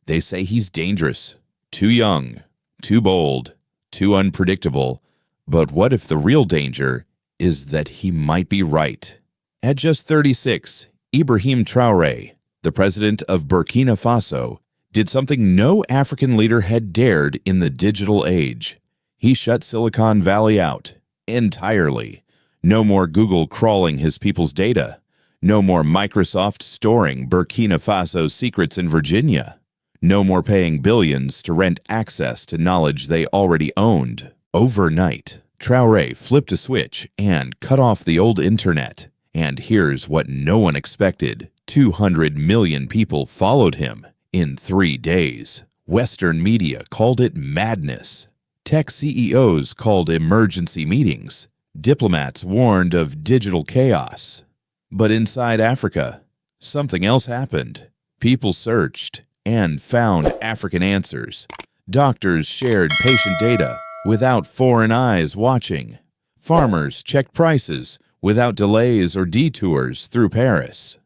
They say he's dangerous, too young, too bold, too unpredictable. But what if the real danger is that he might be right? At just 36, Ibrahim Traoré, the president of Burkina Faso, did something no African leader had dared in the digital age. He shut Silicon Valley out entirely. No more Google crawling his people's data. No more Microsoft storing Burkina Faso's secrets in Virginia. No more paying billions to rent access to knowledge they already owned. Overnight, Traoré flipped a switch and cut off the old internet. And here's what no one expected. 200 million people followed him in 3 days. Western media called it madness. Tech CEOs called emergency meetings. Diplomats warned of digital chaos. But inside Africa, something else happened. People searched and found African answers. Doctors shared patient data without foreign eyes watching. Farmers checked prices without delays or detours through Paris.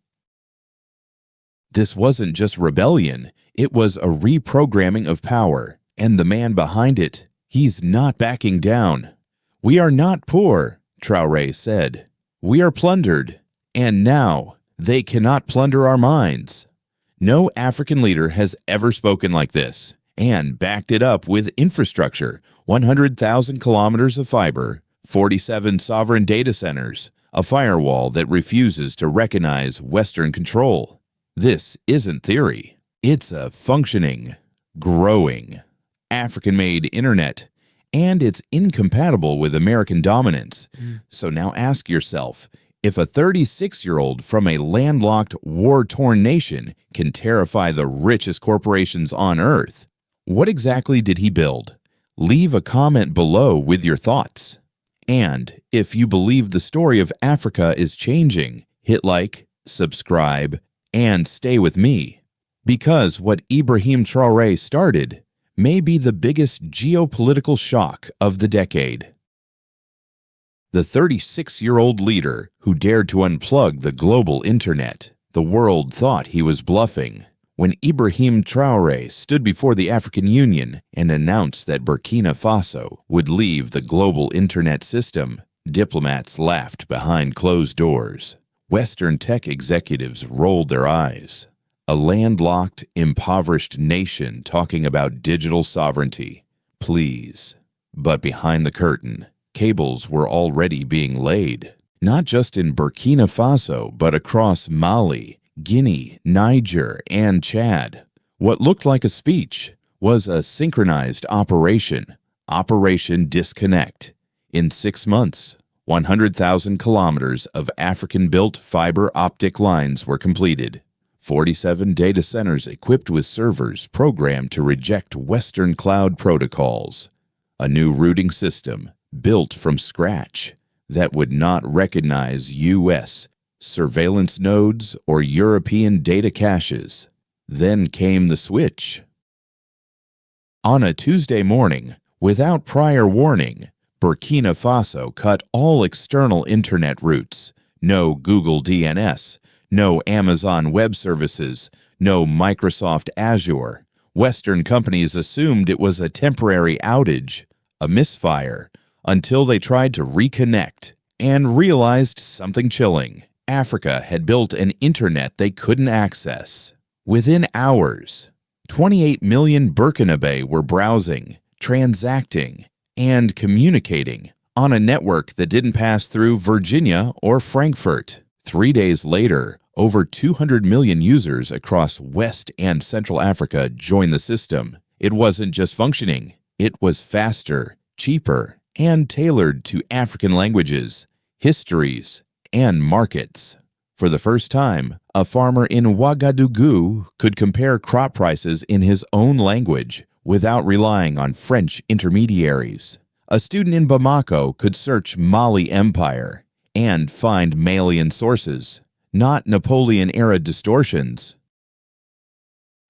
This wasn't just rebellion, it was a reprogramming of power, and the man behind it, he's not backing down. "We are not poor," Traoré said. "We are plundered, and now they cannot plunder our minds." No African leader has ever spoken like this, and backed it up with infrastructure, 100,000 kilometers of fiber, 47 sovereign data centers, a firewall that refuses to recognize Western control. This isn't theory. It's a functioning, growing, African-made internet, and it's incompatible with American dominance. So now ask yourself, if a 36-year-old from a landlocked, war-torn nation can terrify the richest corporations on Earth, what exactly did he build? Leave a comment below with your thoughts. And if you believe the story of Africa is changing, hit like, subscribe, and stay with me. Because what Ibrahim Traoré started may be the biggest geopolitical shock of the decade. The 36-year-old leader who dared to unplug the global internet. The world thought he was bluffing. When Ibrahim Traoré stood before the African Union and announced that Burkina Faso would leave the global internet system, diplomats laughed behind closed doors. Western tech executives rolled their eyes. A landlocked, impoverished nation talking about digital sovereignty. Please. But behind the curtain, cables were already being laid, not just in Burkina Faso, but across Mali, Guinea, Niger, and Chad. What looked like a speech was a synchronized operation, Operation Disconnect. In 6 months, 100,000 kilometers of African-built fiber optic lines were completed. 47 data centers equipped with servers programmed to reject Western cloud protocols. A new routing system built from scratch that would not recognize U.S. surveillance nodes or European data caches. Then came the switch. On a Tuesday morning, without prior warning, Burkina Faso cut all external internet routes. No Google DNS, no Amazon Web Services, no Microsoft Azure. Western companies assumed it was a temporary outage, a misfire, until they tried to reconnect and realized something chilling. Africa had built an internet they couldn't access. Within hours, 28 million Burkinabe were browsing, transacting, and communicating on a network that didn't pass through Virginia or Frankfurt. 3 days later, over 200 million users across West and Central Africa joined the system. It wasn't just functioning, it was faster, cheaper, and tailored to African languages, histories, and markets. For the first time, a farmer in Ouagadougou could compare crop prices in his own language without relying on French intermediaries. A student in Bamako could search Mali Empire and find Malian sources, not Napoleon-era distortions.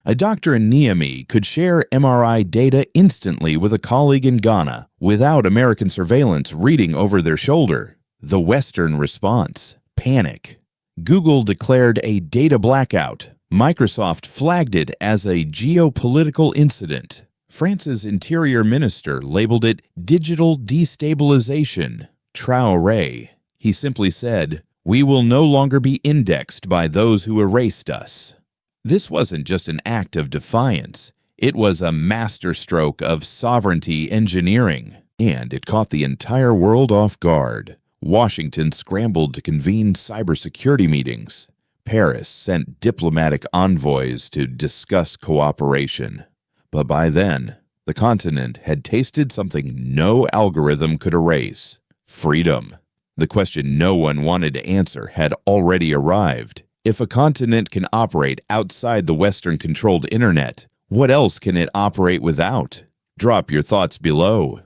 A doctor in Niamey could share MRI data instantly with a colleague in Ghana without American surveillance reading over their shoulder. The Western response: panic. Google declared a data blackout. Microsoft flagged it as a geopolitical incident. France's interior minister labeled it digital destabilization. Traoré, he simply said, "We will no longer be indexed by those who erased us." This wasn't just an act of defiance. It was a masterstroke of sovereignty engineering, and it caught the entire world off guard. Washington scrambled to convene cybersecurity meetings. Paris sent diplomatic envoys to discuss cooperation. But by then, the continent had tasted something no algorithm could erase: freedom. The question no one wanted to answer had already arrived. If a continent can operate outside the Western-controlled internet, what else can it operate without? Drop your thoughts below.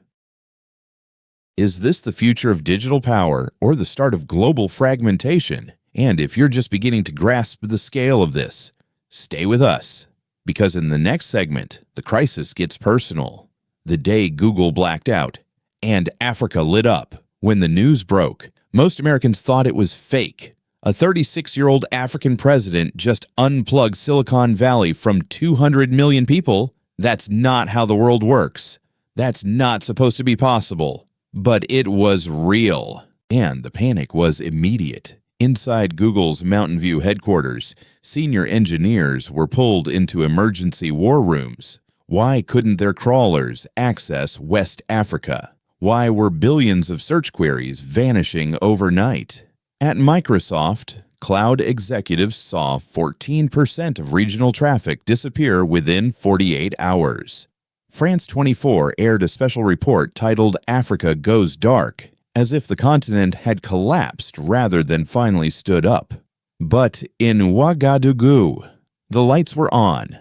Is this the future of digital power or the start of global fragmentation? And if you're just beginning to grasp the scale of this, stay with us, because in the next segment, the crisis gets personal. The day Google blacked out and Africa lit up. When the news broke, most Americans thought it was fake. A 36-year-old African president just unplugged Silicon Valley from 200 million people? That's not how the world works. That's not supposed to be possible. But it was real, and the panic was immediate. Inside Google's Mountain View headquarters, senior engineers were pulled into emergency war rooms. Why couldn't their crawlers access West Africa? Why were billions of search queries vanishing overnight? At Microsoft, cloud executives saw 14% of regional traffic disappear within 48 hours. France 24 aired a special report titled "Africa Goes Dark," as if the continent had collapsed rather than finally stood up. But in Ouagadougou, the lights were on.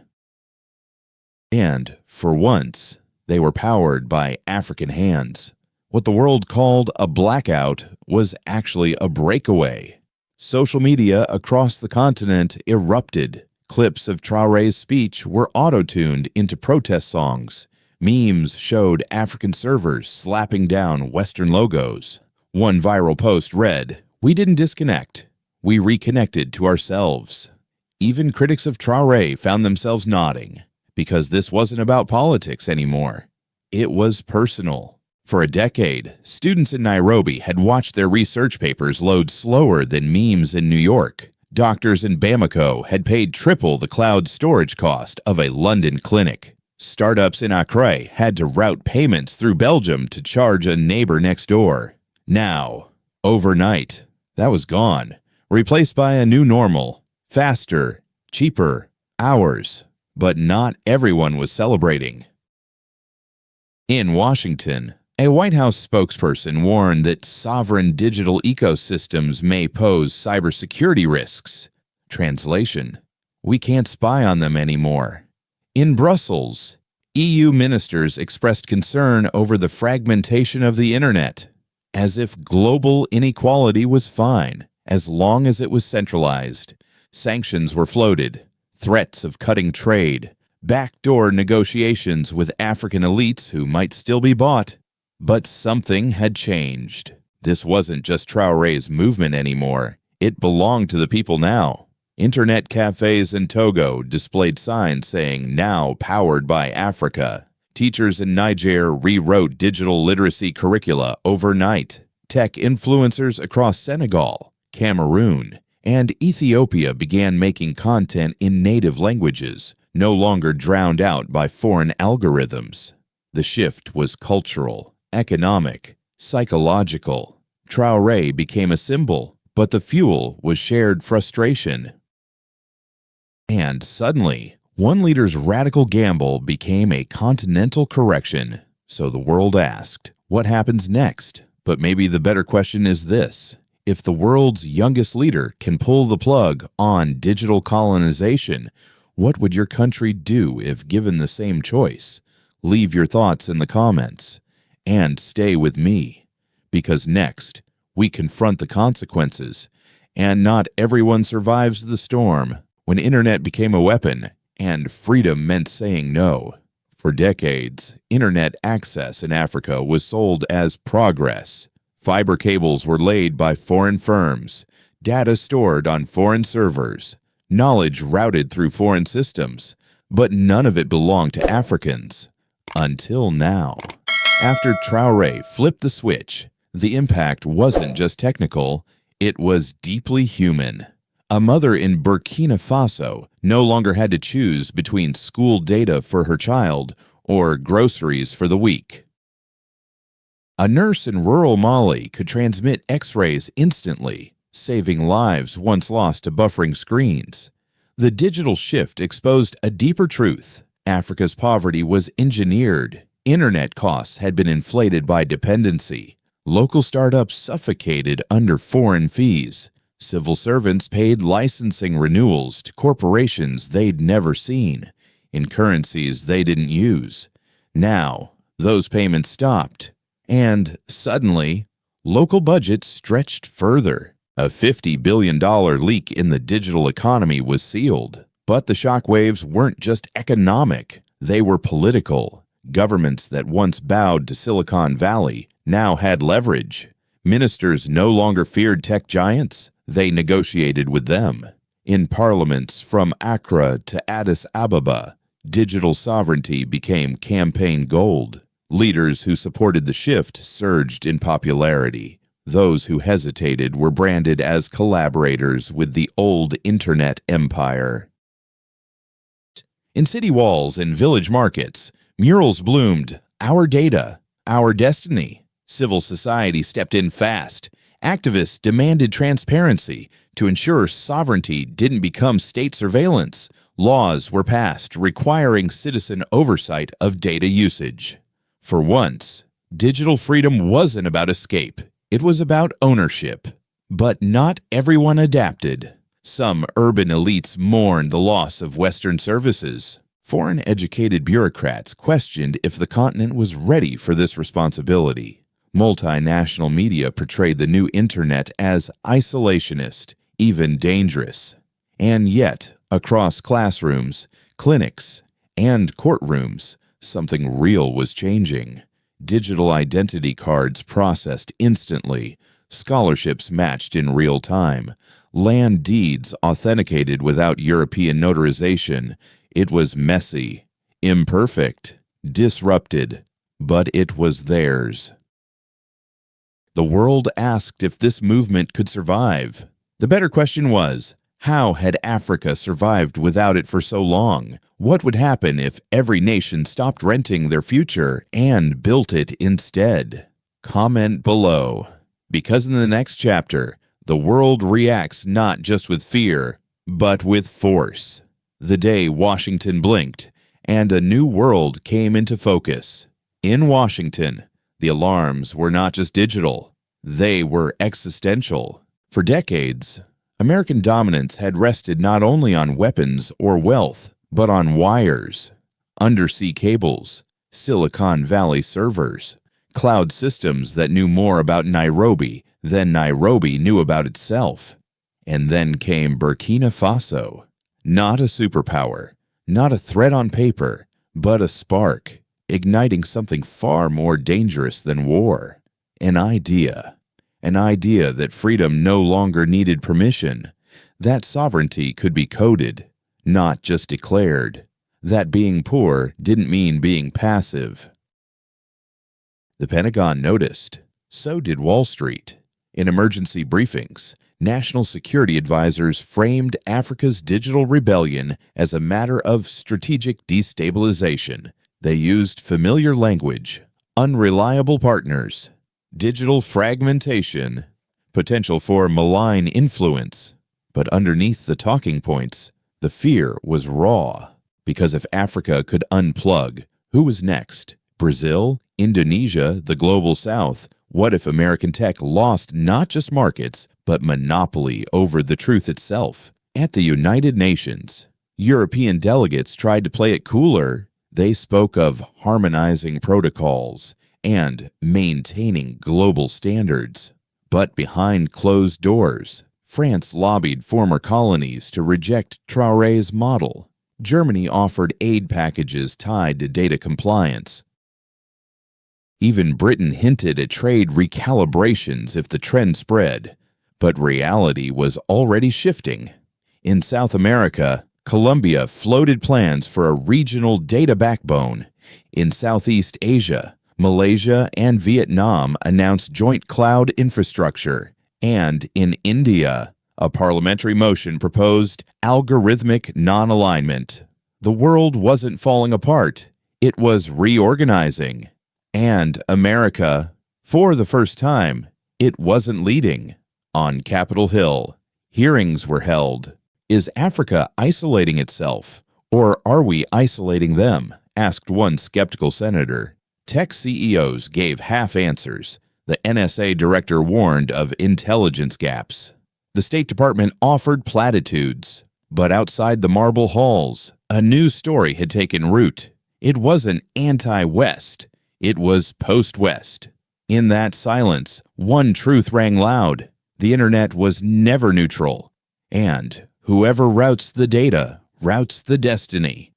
And, for once, they were powered by African hands. What the world called a blackout was actually a breakaway. Social media across the continent erupted. Clips of Traoré's speech were auto-tuned into protest songs. Memes showed African servers slapping down Western logos. One viral post read, "We didn't disconnect. We reconnected to ourselves." Even critics of Traoré found themselves nodding, because this wasn't about politics anymore. It was personal. For a decade, students in Nairobi had watched their research papers load slower than memes in New York. Doctors in Bamako had paid triple the cloud storage cost of a London clinic. Startups in Accra had to route payments through Belgium to charge a neighbor next door. Now, overnight, that was gone, replaced by a new normal: faster, cheaper, hours. But not everyone was celebrating. In Washington, a White House spokesperson warned that sovereign digital ecosystems may pose cybersecurity risks. Translation: we can't spy on them anymore. In Brussels, EU ministers expressed concern over the fragmentation of the internet, as if global inequality was fine, as long as it was centralized. Sanctions were floated, threats of cutting trade, backdoor negotiations with African elites who might still be bought. But something had changed. This wasn't just Traoré's movement anymore. It belonged to the people now. Internet cafes in Togo displayed signs saying "Now powered by Africa." Teachers in Niger rewrote digital literacy curricula overnight. Tech influencers across Senegal, Cameroon, and Ethiopia began making content in native languages, no longer drowned out by foreign algorithms. The shift was cultural, economic, psychological. Traoré became a symbol, but the fuel was shared frustration. And suddenly, one leader's radical gamble became a continental correction. So the world asked, what happens next? But maybe the better question is this: if the world's youngest leader can pull the plug on digital colonization, what would your country do if given the same choice? Leave your thoughts in the comments. And stay with me, because next, we confront the consequences, and not everyone survives the storm. When internet became a weapon, and freedom meant saying no. For decades, internet access in Africa was sold as progress. Fiber cables were laid by foreign firms, data stored on foreign servers, knowledge routed through foreign systems, but none of it belonged to Africans. Until now. After Traoré flipped the switch, the impact wasn't just technical, it was deeply human. A mother in Burkina Faso no longer had to choose between school data for her child or groceries for the week. A nurse in rural Mali could transmit X-rays instantly, saving lives once lost to buffering screens. The digital shift exposed a deeper truth. Africa's poverty was engineered. Internet costs had been inflated by dependency. Local startups suffocated under foreign fees. Civil servants paid licensing renewals to corporations they'd never seen, in currencies they didn't use. Now, those payments stopped. And, suddenly, local budgets stretched further. A $50 billion leak in the digital economy was sealed. But the shockwaves weren't just economic, they were political. Governments that once bowed to Silicon Valley now had leverage. Ministers no longer feared tech giants, they negotiated with them. In parliaments from Accra to Addis Ababa, digital sovereignty became campaign gold. Leaders who supported the shift surged in popularity. Those who hesitated were branded as collaborators with the old internet empire. In city walls and village markets, murals bloomed, "Our data, our destiny." Civil society stepped in fast. Activists demanded transparency to ensure sovereignty didn't become state surveillance. Laws were passed requiring citizen oversight of data usage. For once, digital freedom wasn't about escape. It was about ownership. But not everyone adapted. Some urban elites mourned the loss of Western services. Foreign-educated bureaucrats questioned if the continent was ready for this responsibility. Multinational media portrayed the new internet as isolationist, even dangerous. And yet, across classrooms, clinics, and courtrooms, something real was changing. Digital identity cards processed instantly, scholarships matched in real time, land deeds authenticated without European notarization. It was messy, imperfect, disrupted, but it was theirs. The world asked if this movement could survive. The better question was, how had Africa survived without it for so long? What would happen if every nation stopped renting their future and built it instead? Comment below. Because in the next chapter, the world reacts not just with fear, but with force. The day Washington blinked, and a new world came into focus. In Washington, the alarms were not just digital, they were existential. For decades, American dominance had rested not only on weapons or wealth, but on wires, undersea cables, Silicon Valley servers, cloud systems that knew more about Nairobi than Nairobi knew about itself. And then came Burkina Faso. Not a superpower, not a threat on paper, but a spark, igniting something far more dangerous than war. An idea that freedom no longer needed permission, that sovereignty could be coded, not just declared, that being poor didn't mean being passive. The Pentagon noticed, so did Wall Street. In emergency briefings, national security advisors framed Africa's digital rebellion as a matter of strategic destabilization. They used familiar language, unreliable partners, digital fragmentation, potential for malign influence. But underneath the talking points, the fear was raw. Because if Africa could unplug, who was next? Brazil? Indonesia? The global south? What if American tech lost not just markets, but monopoly over the truth itself? At the United Nations, European delegates tried to play it cooler. They spoke of harmonizing protocols and maintaining global standards. But behind closed doors, France lobbied former colonies to reject Traoré's model. Germany offered aid packages tied to data compliance. Even Britain hinted at trade recalibrations if the trend spread, but reality was already shifting. In South America, Colombia floated plans for a regional data backbone. In Southeast Asia, Malaysia and Vietnam announced joint cloud infrastructure. And in India, a parliamentary motion proposed algorithmic non-alignment. The world wasn't falling apart. It was reorganizing. And America, for the first time, it wasn't leading. On Capitol Hill, hearings were held. Is Africa isolating itself, or are we isolating them? Asked one skeptical senator. Tech CEOs gave half answers. The NSA director warned of intelligence gaps. The State Department offered platitudes. But outside the marble halls, a new story had taken root. It wasn't anti-West. It was post-West. In that silence, one truth rang loud. The internet was never neutral. And whoever routes the data routes the destiny.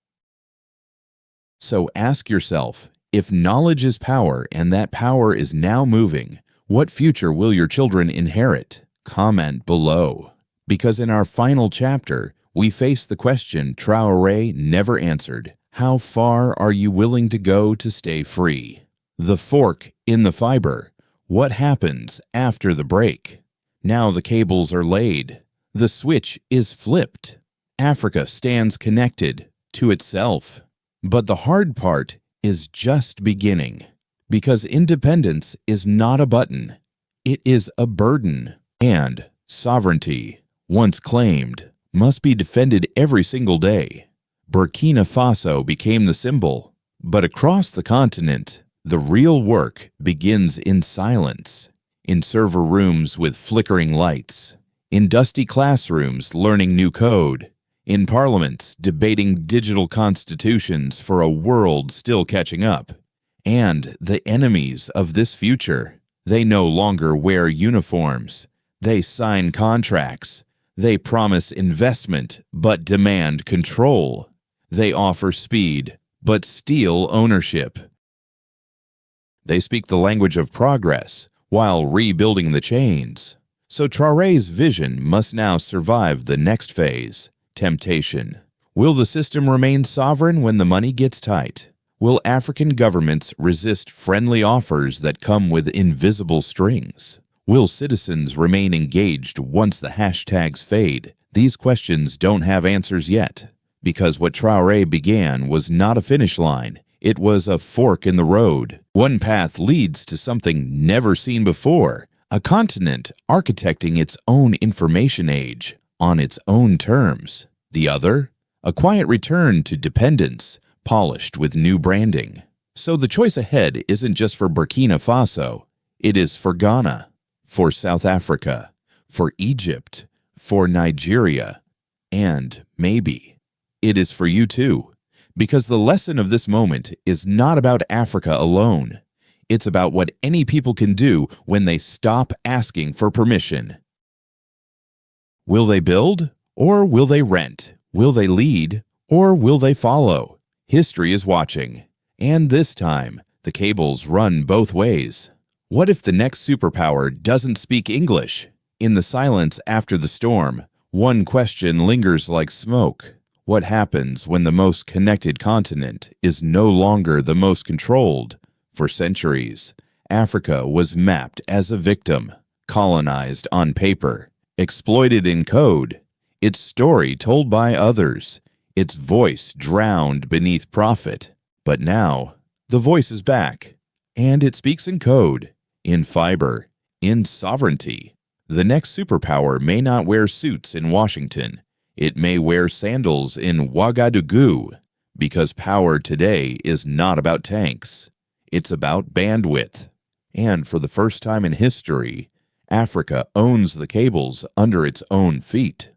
So ask yourself, if knowledge is power and that power is now moving, what future will your children inherit? Comment below. Because in our final chapter, we face the question Traoré never answered. How far are you willing to go to stay free? The fork in the fiber. What happens after the break? Now the cables are laid. The switch is flipped. Africa stands connected to itself. But the hard part is just beginning. Because independence is not a button. It is a burden. And sovereignty, once claimed, must be defended every single day. Burkina Faso became the symbol. But across the continent, the real work begins in silence. In server rooms with flickering lights. In dusty classrooms learning new code. In parliaments debating digital constitutions for a world still catching up. And the enemies of this future, they no longer wear uniforms. They sign contracts. They promise investment but demand control. They offer speed but steal ownership. They speak the language of progress while rebuilding the chains. So Traoré's vision must now survive the next phase, temptation. Will the system remain sovereign when the money gets tight? Will African governments resist friendly offers that come with invisible strings? Will citizens remain engaged once the hashtags fade? These questions don't have answers yet, because what Traoré began was not a finish line. It was a fork in the road. One path leads to something never seen before, a continent architecting its own information age on its own terms. The other, a quiet return to dependence, polished with new branding. So the choice ahead isn't just for Burkina Faso. It is for Ghana, for South Africa, for Egypt, for Nigeria, and maybe it is for you too. Because the lesson of this moment is not about Africa alone. It's about what any people can do when they stop asking for permission. Will they build or will they rent? Will they lead or will they follow? History is watching. And this time, the cables run both ways. What if the next superpower doesn't speak English? In the silence after the storm, one question lingers like smoke. What happens when the most connected continent is no longer the most controlled? For centuries, Africa was mapped as a victim, colonized on paper, exploited in code, its story told by others, its voice drowned beneath profit. But now, the voice is back, and it speaks in code, in fiber, in sovereignty. The next superpower may not wear suits in Washington. It may wear sandals in Ouagadougou, because power today is not about tanks. It's about bandwidth. And for the first time in history, Africa owns the cables under its own feet.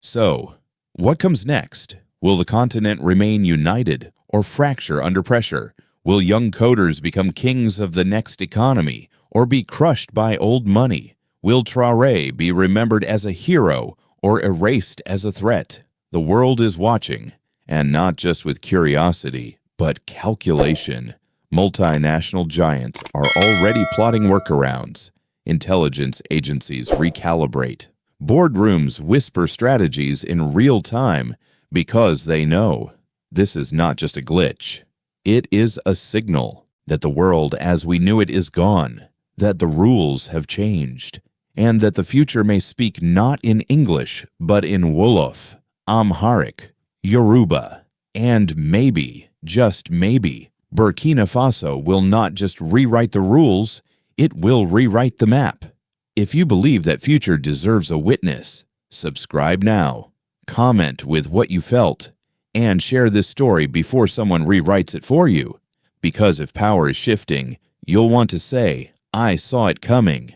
So, what comes next? Will the continent remain united or fracture under pressure? Will young coders become kings of the next economy or be crushed by old money? Will Traoré be remembered as a hero or erased as a threat? The world is watching, and not just with curiosity, but calculation. Multinational giants are already plotting workarounds. Intelligence agencies recalibrate. Boardrooms whisper strategies in real time because they know this is not just a glitch. It is a signal that the world as we knew it is gone, that the rules have changed, and that the future may speak not in English, but in Wolof, Amharic, Yoruba, and maybe, just maybe, Burkina Faso will not just rewrite the rules, it will rewrite the map. If you believe that future deserves a witness, subscribe now, comment with what you felt, and share this story before someone rewrites it for you. Because if power is shifting, you'll want to say, "I saw it coming."